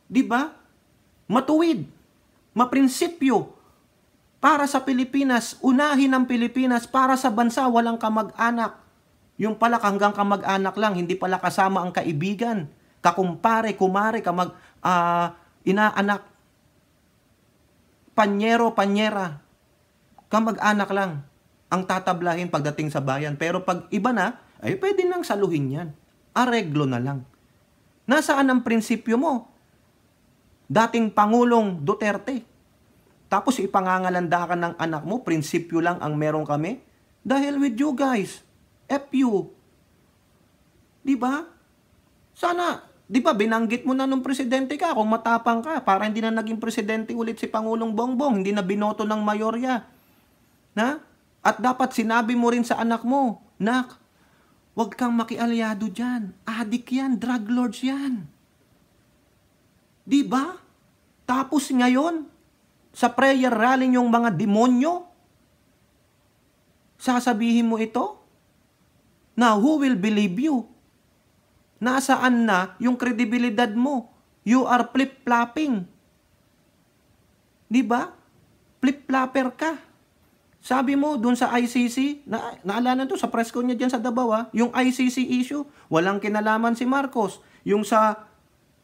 Di ba? Matuwid, maprinsipyo para sa Pilipinas, unahin ang Pilipinas para sa bansa, walang kamag-anak. Yung pala hanggang kamag-anak lang, hindi pala kasama ang kaibigan, kakumpare, kumare, inaanak, panyero, panyera, kamag-anak lang ang tatablahin pagdating sa bayan. Pero pag iba na, ay pwede nang saluhin yan. Areglo na lang. Nasaan ang prinsipyo mo? Dating Pangulong Duterte. Tapos ipangangalanda ka ng anak mo, prinsipyo lang ang meron kami. Dahil with you guys, F you. Diba? Sana, diba binanggit mo na nung presidente ka kung matapang ka para hindi na naging presidente ulit si Pangulong Bongbong, hindi na binoto ng mayorya. Na? At dapat sinabi mo rin sa anak mo, nak, huwag kang makialyado dyan. Adik yan, drug lords yan. Diba? Tapos ngayon, sa prayer rally yung mga demonyo, sasabihin mo ito? Now, who will believe you? Nasaan na yung kredibilidad mo? You are flip-flopping. Di ba? Flip-flopper ka. Sabi mo, dun sa ICC, naalala to sa press con niya dyan sa Davao, yung ICC issue, walang kinalaman si Marcos. Yung sa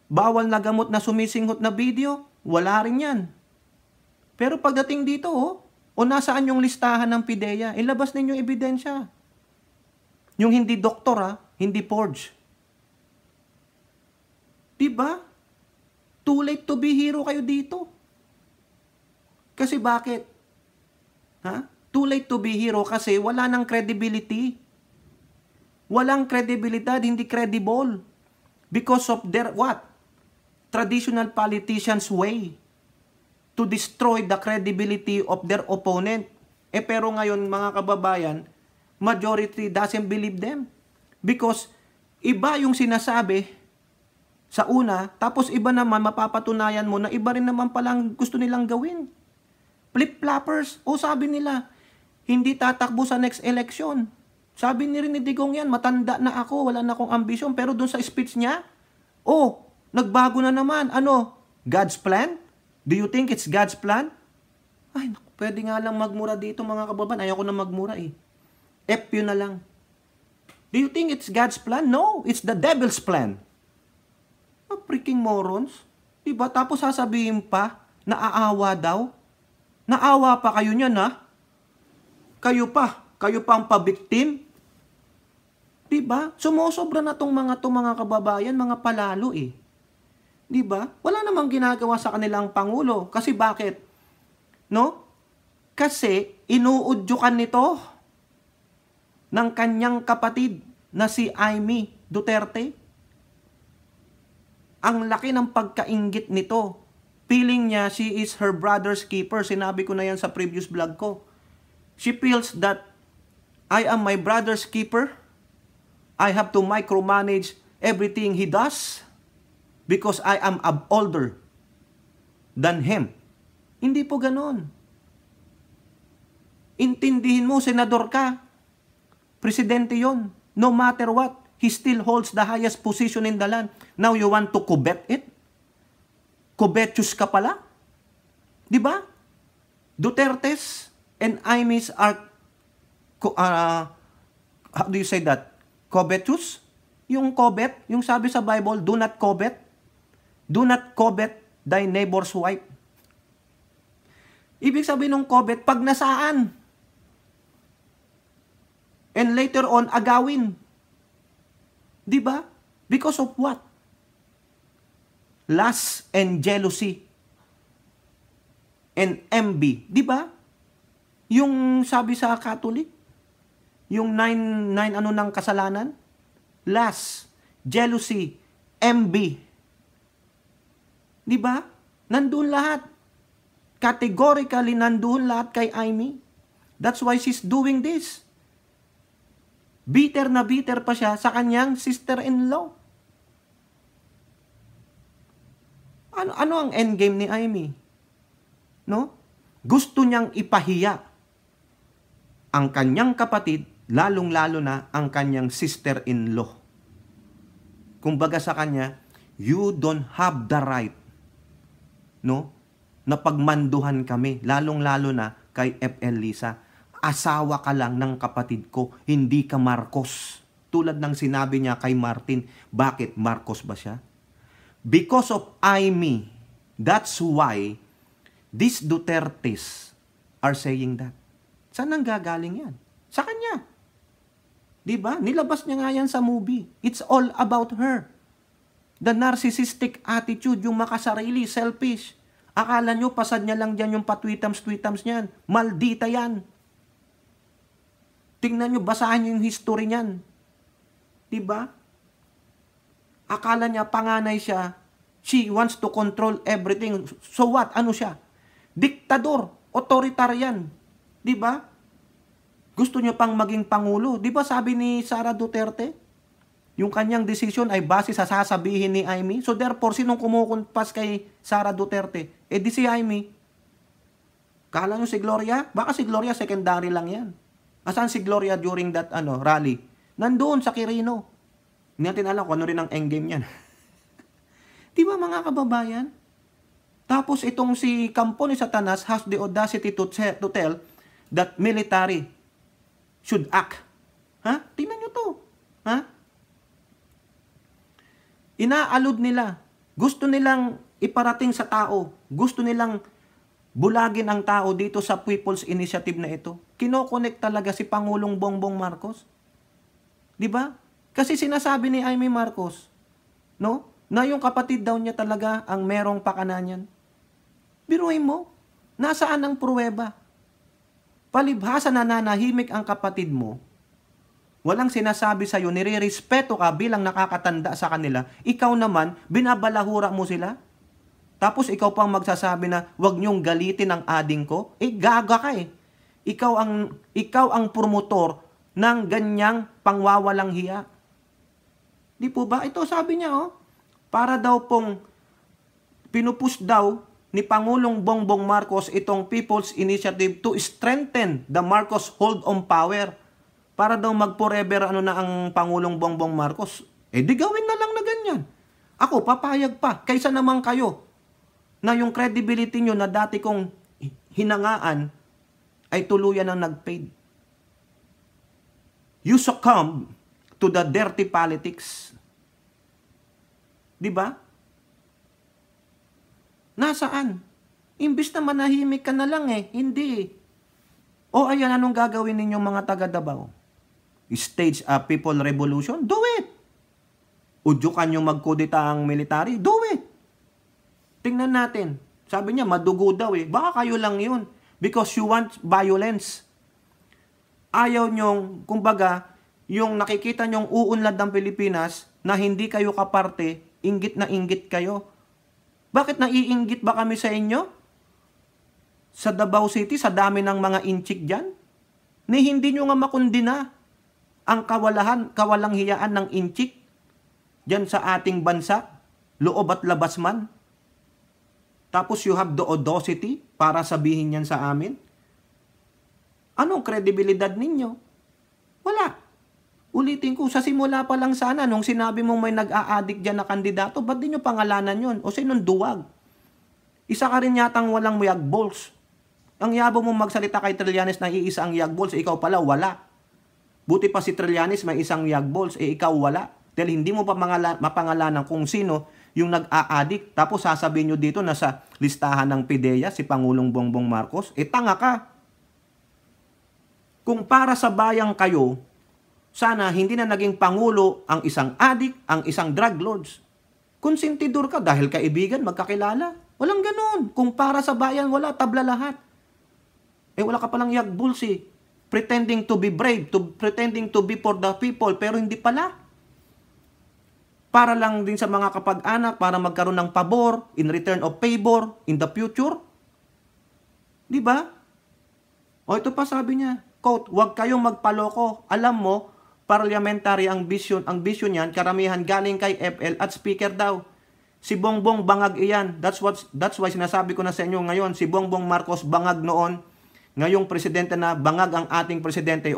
bawal na gamot na sumisinghot na video, wala rin yan. Pero pagdating dito, o nasaan yung listahan ng PIDEA, ilabas ninyo ebidensya. Yung hindi doktor, hindi forge. Diba? Too late to be hero kayo dito. Kasi bakit? Too late to be hero kasi wala nang credibility. Walang credibilidad, hindi credible. Because of their what? Traditional politicians' way to destroy the credibility of their opponent. Pero ngayon, mga kababayan, majority doesn't believe them. Because iba yung sinasabi sa una, tapos iba naman mapapatunayan mo na iba rin naman palang gusto nilang gawin. Flip-floppers. Sabi nila, hindi tatakbo sa next election. Sabi ni Rene Digong yan, matanda na ako, wala na akong ambisyon. Pero dun sa speech niya, nagbago na naman. God's plan? Do you think it's God's plan? Ay, naku, pwede nga lang magmura dito mga kababan. Ayoko na magmura F yun na lang. Do you think it's God's plan? No, it's the devil's plan. Freaking morons. Diba? Tapos sasabihin pa, naaawa daw. Naawa pa kayo niyan, Kayo pa ang pabiktim. Diba? Sumusobra na tong mga kababayan, mga palalo Diba? Wala namang ginagawa sa kanilang Pangulo. Kasi bakit? No? Kasi inuudyukan nito ng kanyang kapatid na si Amy Duterte. Ang laki ng pagkainggit nito. Feeling niya she is her brother's keeper. Sinabi ko na yan sa previous vlog ko. She feels that I am my brother's keeper. I have to micromanage everything he does because I am older than him. Hindi po ganon. Intindihin mo, senador ka. Presidente yon. No matter what. He still holds the highest position in the land. Now you want to covet it? Covetous ka pala? Di ba? Dutertes and Imes are, how do you say that? Covetous? Yung covet, yung sabi sa Bible, do not covet. Do not covet thy neighbor's wife. Ibig sabihin ng covet, pag nasaan. And later on, agawin. Diba? Because of what? Lust and jealousy. And envy. Diba? Yung sabi sa Catholic, yung nine ng kasalanan, lust, jealousy, envy. Diba? Nandun lahat. Categorically, nandun lahat kay Amy. That's why she's doing this. Bitter na bitter pa siya sa kanyang sister-in-law. Ano ang endgame ni Amy? No? Gusto niyang ipahiya ang kanyang kapatid, lalong-lalo na ang kanyang sister-in-law. Kumbaga sa kanya, you don't have the right, no, na pagmanduhan kami, lalong-lalo na kay FL Lisa. Asawa ka lang ng kapatid ko, hindi ka Marcos. Tulad ng sinabi niya kay Martin, bakit Marcos ba siya? Because of Amy, that's why these Dutertes are saying that. Saan nang gagaling yan? Sa kanya. Diba? Nilabas niya nga yan sa movie. It's all about her. The narcissistic attitude, yung makasarili, selfish. Akala nyo, pasad niya lang dyan yung patwitams-twitams niyan. Maldita yan. Tingnan nyo, basahan nyo yung history niyan. Diba? Akala niya, panganay siya. She wants to control everything. So what? Ano siya? Diktador. Authoritarian. Diba? Gusto niya pang maging pangulo. Diba sabi ni Sara Duterte? Yung kanyang decision ay base sa sasabihin ni Amy. So therefore, sinong kumukumpas kay Sara Duterte? Di si Amy. Kala nyo si Gloria? Baka si Gloria secondary lang yan. Asan si Gloria during that rally? Nandoon sa Quirino. Hindi natin alam kung ano rin ang endgame niyan. Di ba mga kababayan? Tapos itong si kampo ni Satanas has the audacity to tell that military should act. Ha? Tingnan nyo to. Ha? Inaalod nila. Gusto nilang iparating sa tao. Gusto nilang bulagin ang tao dito sa People's Initiative na ito. Kinokonek talaga si Pangulong Bongbong Marcos. Di ba? Kasi sinasabi ni Amy Marcos, no? Na yung kapatid daw niya talaga ang merong pakananyan. Biruin mo, nasaan ang pruweba? Palibhasa na nanahimik ang kapatid mo, walang sinasabi sa'yo, nire-respeto ka bilang nakakatanda sa kanila, ikaw naman, binabalahura mo sila? Tapos ikaw pang magsasabi na, wag niyong galitin ang ading ko? Gaga ka eh. Ikaw ang promotor ng ganyang pangwawalang hiya. Di po ba? Ito sabi niya, para daw pong pinupush daw ni Pangulong Bongbong Marcos itong People's Initiative to strengthen the Marcos hold on power. Para daw mag-forever na ang Pangulong Bongbong Marcos. Di gawin na lang na ganyan. Ako, papayag pa. Kaysa naman kayo na yung credibility nyo na dati kong hinangaan ay tuluyan ang nag-fade. You succumb to the dirty politics. Di ba? Nasaan? Imbis na manahimik ka na lang Hindi. O ayan, anong gagawin ninyong mga taga Davao? Stage a people revolution? Do it! Udyukan yung magkudita ang military? Do it! Tingnan natin. Sabi niya, madugo daw Baka kayo lang yun. Because you want violence. Ayaw nyong, kumbaga, yung nakikita nyong uunlad ng Pilipinas na hindi kayo kaparte, inggit na inggit kayo. Bakit naiinggit ba kami sa inyo? Sa Davao City, sa dami ng mga inchik dyan? Ni hindi nyo nga makundina ang kawalang hiyaan ng inchik dyan sa ating bansa, loob at labas man. Tapos you have the audacity para sabihin yan sa amin? Anong kredibilidad ninyo? Wala. Ulitin ko, sa simula pa lang sana, nung sinabi mong may nag-a-addict dyan na kandidato, ba't di nyo pangalanan yun? O sinong duwag? Isa ka rin yatang walang yagbols. Ang yabo mong magsalita kay Trillanes na iisa ang yagbols, ikaw pala wala. Buti pa si Trillanes may isang yagbols, ikaw wala. Dahil hindi mo pa mapangalanan kung sino yung nag-a-addict. Tapos sasabihin nyo dito na sa listahan ng PIDEA, si Pangulong Bongbong Marcos, tanga ka. Kung para sa bayang kayo, sana hindi na naging pangulo ang isang addict, ang isang drug lords. Konsentidor ka dahil kaibigan, magkakilala. Walang ganun. Kung para sa bayan, wala, tabla lahat. Wala ka palang yagbuls pretending to be brave, pretending to be for the people, pero hindi pala. Para lang din sa mga kapag-anak, para magkaroon ng pabor, in return of favor, in the future. Di ba? Ito pa sabi niya, quote, huwag kayong magpaloko. Alam mo, parliamentary ang vision niyan, karamihan galing kay FL at speaker daw. Si Bongbong bangag iyan. That's why sinasabi ko na sa inyo ngayon, si Bongbong Marcos bangag noon. Ngayong presidente na bangag ang ating presidente.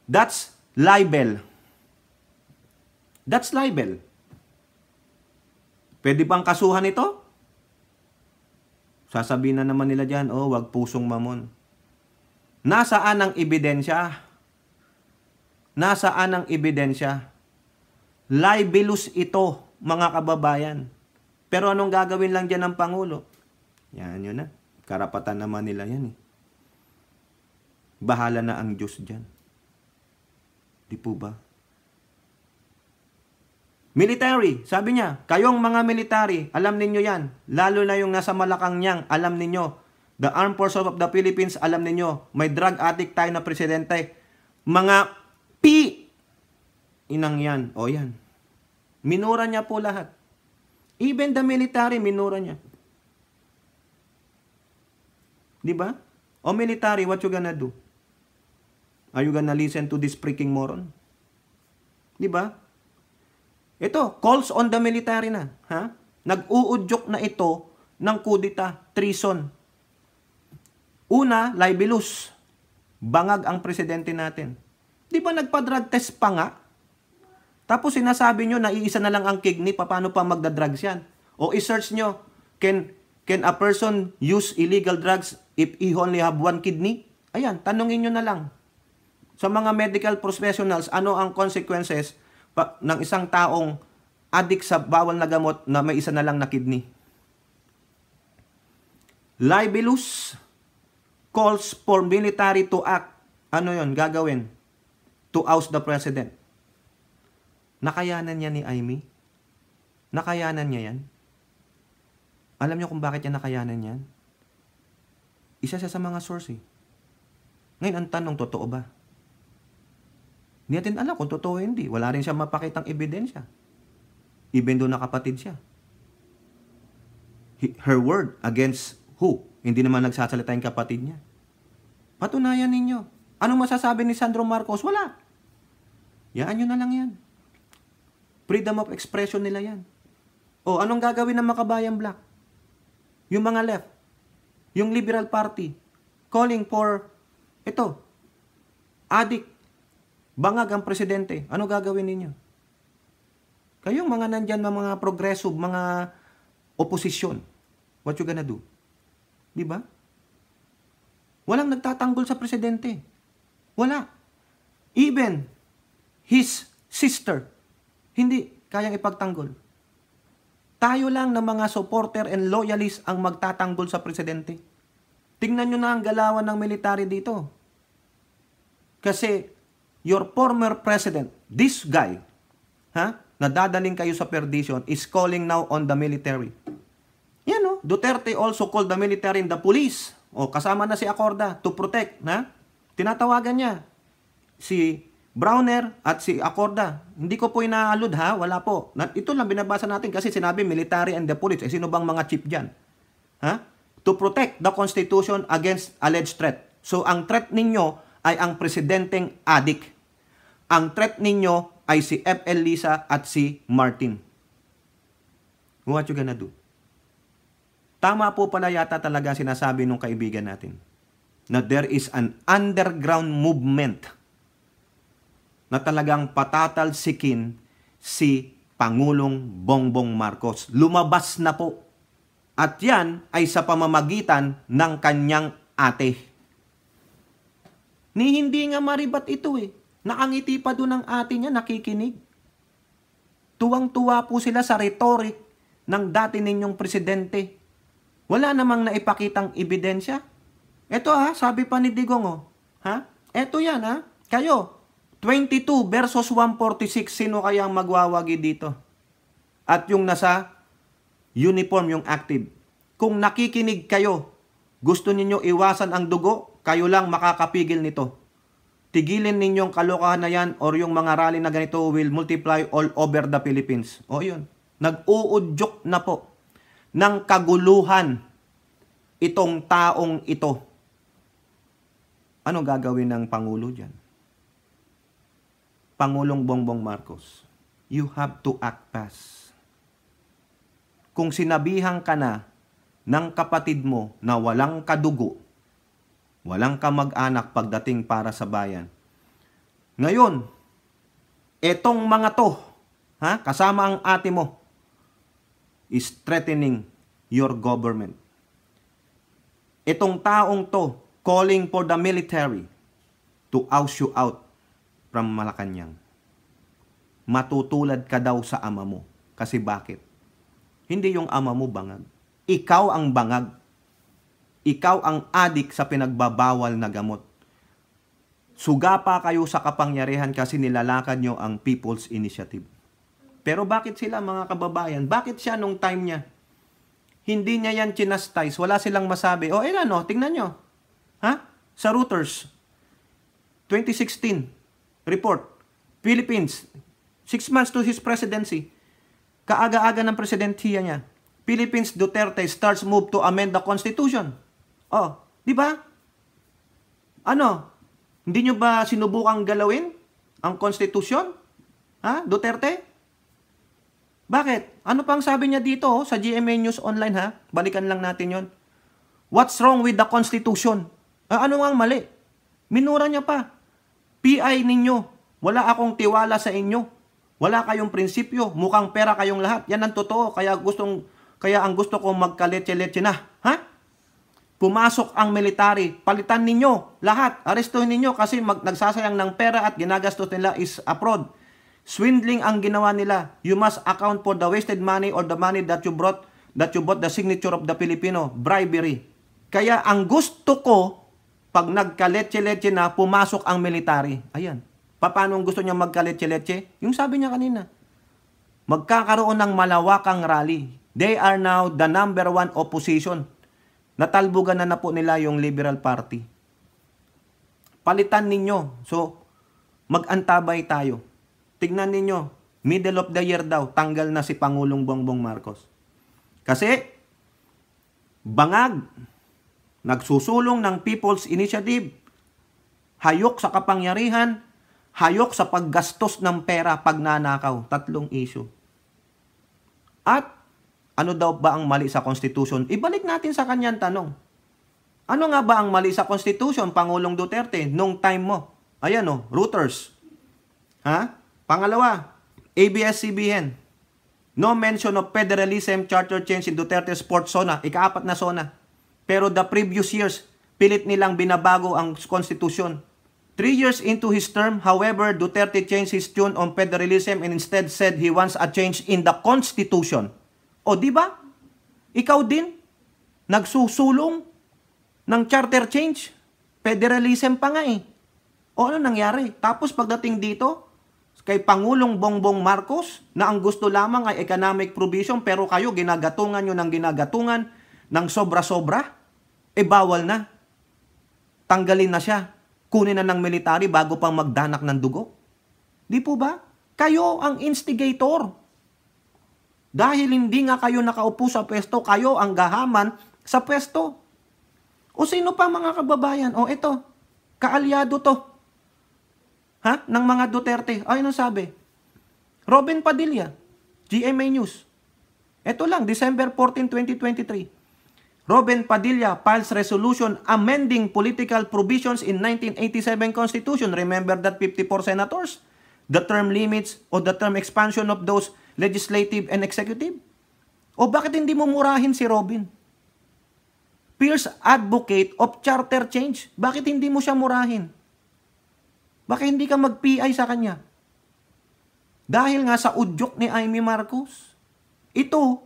That's libel. That's libel. Pwede bang kasuhan ito? Sasabihin na naman nila dyan, wag pusong mamon. Nasaan ang ebidensya? Nasaan ang ebidensya? Libelous ito, mga kababayan. Pero anong gagawin lang dyan ng Pangulo? Yan yun na. Karapatan naman nila yan Bahala na ang Diyos dyan. Di po ba? Military, sabi niya, kayong mga military, alam ninyo yan. Lalo na yung nasa Malacanang, alam ninyo. The Armed Forces of the Philippines, alam ninyo. May drug addict tayo na presidente. Mga inang yan. Yan. Minura niya po lahat. Even the military, minura niya. Di ba? Military, what you gonna do? Are you gonna listen to this freaking moron? Di ba? Ito, calls on the military na. Nag-uudyok na ito ng kudita, treason. Una, libelous. Bangag ang presidente natin. Di ba nagpa-drug test pa nga? Tapos sinasabi nyo na iisa na lang ang kidney, paano pa magda-drugs yan? O i-search nyo, can a person use illegal drugs if he only have one kidney? Ayan, tanungin nyo na lang. Sa mga medical professionals, ano ang consequences ng isang taong addict sa bawal na gamot na may isa na lang na kidney? Libelous calls for military to act. Ano yon gagawin? To oust the president. Nakayanan niya ni Amy? Nakayanan niya yan? Alam niyo kung bakit niya nakayanan yan? Isa siya sa mga source eh. Ngayon, ang tanong, totoo ba? Hindi natin alam kung totoo hindi. Wala rin siya mapakitang ebidensya. Even though nakapatid siya. Her word against who? Hindi naman nagsasalita yung kapatid niya. Patunayan ninyo. Anong masasabi ni Sandro Marcos? Wala. Yaan nyo na lang yan. Freedom of expression nila yan. O, anong gagawin ng Makabayan Black? Yung mga left. Yung Liberal Party. Calling for, ito, addict. Bangag ang presidente. Ano gagawin ninyo? Kayong mga nandyan, mga progressive, mga oposisyon. What you gonna do? Diba? Walang nagtatanggol sa presidente. Wala. Even his sister, hindi kayang ipagtanggol. Tayo lang na mga supporter and loyalist ang magtatanggol sa presidente. Tingnan nyo na ang galawan ng military dito. Kasi your former president, this guy, nadadaling kayo sa perdition, is calling now on the military. Yan o, Duterte also called the military and the police. O, kasama na si Acorda to protect. Tinatawagan niya si Browner at si Acorda. Hindi ko po inaalud wala po. Ito lang binabasa natin kasi sinabi military and the police. Sino bang mga chief dyan? To protect the Constitution against alleged threat. So, ang threat ninyo ay ang presidenteng addict. Ang threat ninyo ay si F.L. Lisa at si Martin. What you gonna do? Tama po pala yata talaga sinasabi nung kaibigan natin na there is an underground movement na talagang patatalsikin si Pangulong Bongbong Marcos. Lumabas na po. At yan ay sa pamamagitan ng kanyang ate. Ni hindi nga maribat ito eh. Nakangiti pa doon ang ate niya, nakikinig. Tuwang-tuwa po sila sa rhetoric ng dati ninyong presidente. Wala namang naipakitang ebidensya. Ito sabi pa ni Digong Ito yan Kayo, 22 versus 146, sino kayang magwawagi dito? At yung nasa uniform, yung active. Kung nakikinig kayo, gusto ninyo iwasan ang dugo, kayo lang makakapigil nito. Tigilin ninyong kalokohan na yan or yung mga rally na ganito will multiply all over the Philippines. O yun, nag-uudyok na po ng kaguluhan itong taong ito. Ano gagawin ng Pangulo dyan? Pangulong Bongbong Marcos, you have to act fast. Kung sinabihan ka na ng kapatid mo na walang kadugo, walang kamag-anak pagdating para sa bayan, ngayon, etong mga to, kasama ang ate mo, is threatening your government. Itong taong to, calling for the military to oust you out from Malacanang. Matutulad ka daw sa ama mo. Kasi bakit? Hindi yung ama mo bangag. Ikaw ang bangag. Ikaw ang adik sa pinagbabawal na gamot. Suga pa kayo sa kapangyarihan kasi nilalakad nyo ang People's Initiative. Pero bakit sila mga kababayan? Bakit siya nung time niya? Hindi niya yan chinastize. Wala silang masabi. Tingnan nyo. Sa Reuters, 2016, report, Philippines, 6 months to his presidency, kaaga-aga ng presidensiya niya, Philippines Duterte starts move to amend the Constitution. Di ba? Hindi nyo ba sinubukang galawin ang Constitution? Duterte? Bakit? Ano pang sabi niya dito sa GMA News Online Balikan lang natin yon. What's wrong with the Constitution? Ano ang mali? Minura niya pa. PI ninyo, wala akong tiwala sa inyo. Wala kayong prinsipyo, mukhang pera kayong lahat. Yan ang totoo, kaya ang gusto ko magkaletse-letse na. Ha? Pumasok ang military, palitan ninyo lahat, arestuhin ninyo kasi nagsasayang ng pera at ginagastos nila is abroad. Swindling ang ginawa nila. You must account for the wasted money or the money that you bought the signature of the Filipino. Bribery. Kaya ang gusto ko, pag nagkaletse-letse na, pumasok ang military. Ayan. Paano gusto niya magkaletse-letse? Yung sabi niya kanina, magkakaroon ng malawakang rally. They are now the number 1 opposition. Natalbugan na po nila yung Liberal Party. Palitan ninyo. So, mag-antabay tayo. Tignan ninyo, middle of the year daw, tanggal na si Pangulong Bongbong Marcos. Kasi, bangag, nagsusulong ng People's Initiative, hayok sa kapangyarihan, hayok sa paggastos ng pera pagnanakaw. 3 issue. At, ano daw ba ang mali sa Constitution? Ibalik natin sa kanyang tanong. Ano nga ba ang mali sa Constitution, Pangulong Duterte, nung time mo? Ayan o, Reuters. Ha? Pangalawa, ABS-CBN. No mention of federalism charter change in Duterte Sports Zona. Ika-4 na zona. Pero the previous years, pilit nilang binabago ang Constitution. 3 years into his term, however, Duterte changed his tune on federalism and instead said he wants a change in the Constitution. O, di ba? Ikaw din, nagsusulong ng charter change. Federalism pa nga eh. O, ano nangyari? Tapos pagdating dito, kay Pangulong Bongbong Marcos, na ang gusto lamang ay economic provision, pero kayo ginagatungan nyo ng ginagatungan ng sobra-sobra, bawal na. Tanggalin na siya. Kunin na ng military bago pang magdanak ng dugo. Di po ba? Kayo ang instigator. Dahil hindi nga kayo nakaupo sa pwesto, kayo ang gahaman sa pwesto. O sino pa mga kababayan? O ito, kaalyado to. Ha? Ng mga Duterte. Ay, ano sabi? Robin Padilla, GMA News. Ito lang, December 14, 2023. Robin Padilla files resolution amending political provisions in 1987 Constitution. Remember that 54 senators? The term limits o the term expansion of those legislative and executive? O bakit hindi mo murahin si Robin? Fierce advocate of charter change. Bakit hindi mo siya murahin? Bakit hindi ka mag-PI sa kanya? Dahil nga sa udyok ni Amy Marcos. Ito,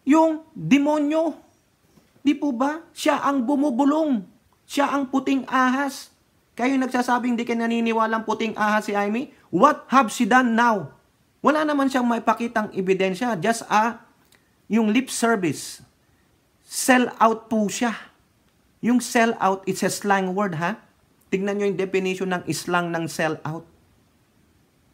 yung demonyo. Di po ba? Siya ang bumubulong. Siya ang puting ahas. Kayo nagsasabing di ka naniniwalang puting ahas si Amy? What have she done now? Wala naman siyang maipakitang ebidensya. Just yung lip service. Sell out po siya. Yung sell out, it's a slang word ha. Tignan nyo yung definition ng slang ng sell out.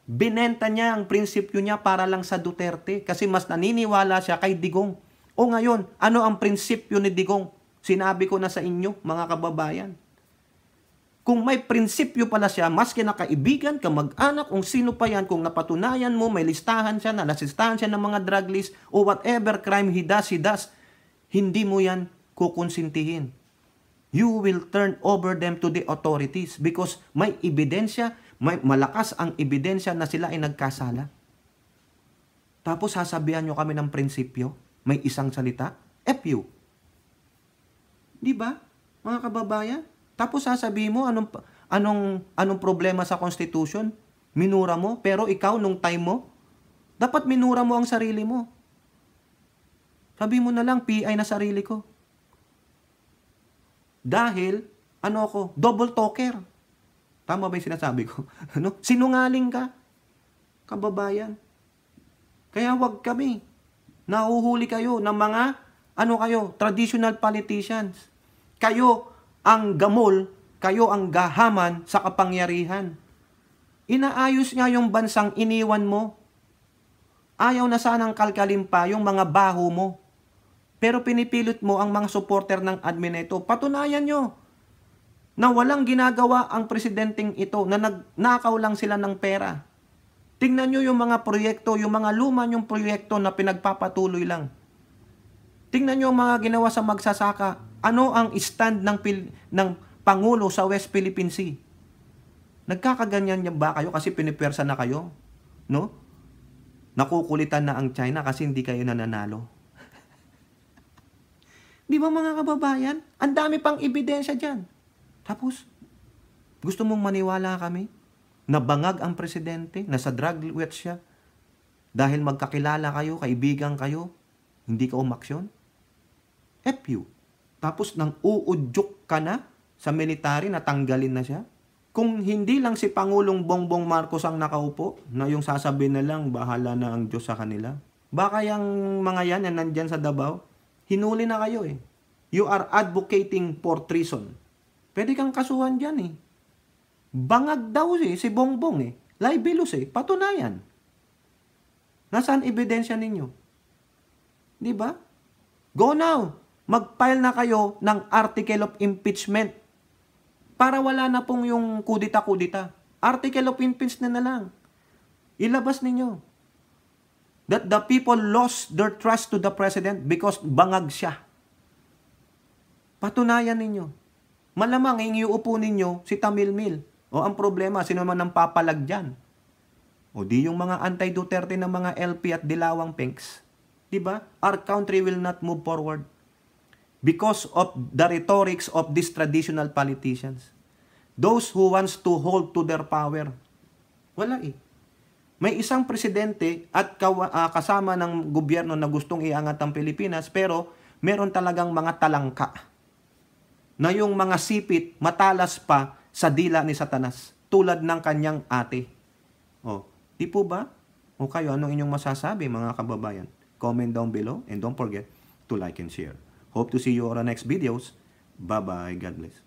Binenta niya ang prinsipyo niya para lang sa Duterte kasi mas naniniwala siya kay Digong. O ngayon, ano ang prinsipyo ni Digong? Sinabi ko na sa inyo, mga kababayan. Kung may prinsipyo pala siya, maski na kaibigan, kamag-anak, kung sino pa yan, kung napatunayan mo, may listahan siya, nalasistahan siya ng mga drug list, o whatever crime he does, hindi mo yan kukonsintihin. You will turn over them to the authorities because may ebidensya, may malakas ang ebidensya na sila ay nagkasala. Tapos sasabihan nyo kami ng prinsipyo, may isang salita, FU. Di ba, mga kababayan? Tapos sasabihin mo, anong problema sa Constitution? Minura mo, pero ikaw, nung time mo, dapat minura mo ang sarili mo. Sabi mo na lang, PI na sarili ko. Dahil, double talker. Tama ba yung sinasabi ko? Sinungaling ka, kababayan. Kaya wag kami. Nahuhuli kayo ng mga, traditional politicians. Kayo ang gamol, kayo ang gahaman sa kapangyarihan. Inaayos nga yung bansang iniwan mo. Ayaw na sanang kalkalin pa yung mga baho mo. Pero pinipilit mo ang mga supporter ng admin ito. Patunayan nyo na walang ginagawa ang presidenteng ito, na nagnakaw lang sila ng pera. Tingnan nyo yung mga proyekto, yung mga luma yung proyekto na pinagpapatuloy lang. Tingnan nyo yung mga ginawa sa magsasaka. Ano ang stand ng Pangulo sa West Philippine Sea? Nagkakaganyan niya ba kayo kasi pinipwersa na kayo? No? nakukulitan na ang China kasi hindi kayo nananalo. Di ba mga kababayan? Ang dami pang ebidensya dyan. Tapos, gusto mong maniwala kami na bangag ang presidente, na sa drug wet siya, dahil magkakilala kayo, kaibigan kayo, hindi ka umaksyon? FU. Tapos nang uudyok ka na sa military na tanggalin na siya? Kung hindi lang si Pangulong Bongbong Marcos ang nakaupo, na yung sasabihin na lang, bahala na ang Diyos sa kanila. Baka yung mga yan na nandyan sa Davao, hinuli na kayo eh. You are advocating for treason. Pwede kang kasuhan dyan eh. Bangag daw si Bongbong eh. Libelous eh. Patunayan. Nasaan ebidensya ninyo? Di ba? Go now. Mag-file na kayo ng article of impeachment. Para wala na pong yung kudita-kudita. Article of impeachment na lang. Ilabas ninyo. That the people lost their trust to the president because bangag siya. Patunayan ninyo. Malamang iuupo ninyo si Tamilmil. O ang problema, sino man ang papalag dyan? O di yung mga anti-Duterte ng mga LP at Dilawang Pinks. Diba? Our country will not move forward because of the rhetorics of these traditional politicians. Those who wants to hold to their power. Wala eh. May isang presidente at kasama ng gobyerno na gustong iangat ang Pilipinas, pero meron talagang mga talangka na yung mga sipit matalas pa sa dila ni Satanas, tulad ng kanyang ate. O, di po ba? O kayo, anong inyong masasabi mga kababayan? Comment down below and don't forget to like and share. Hope to see you on our next videos. Bye-bye. God bless.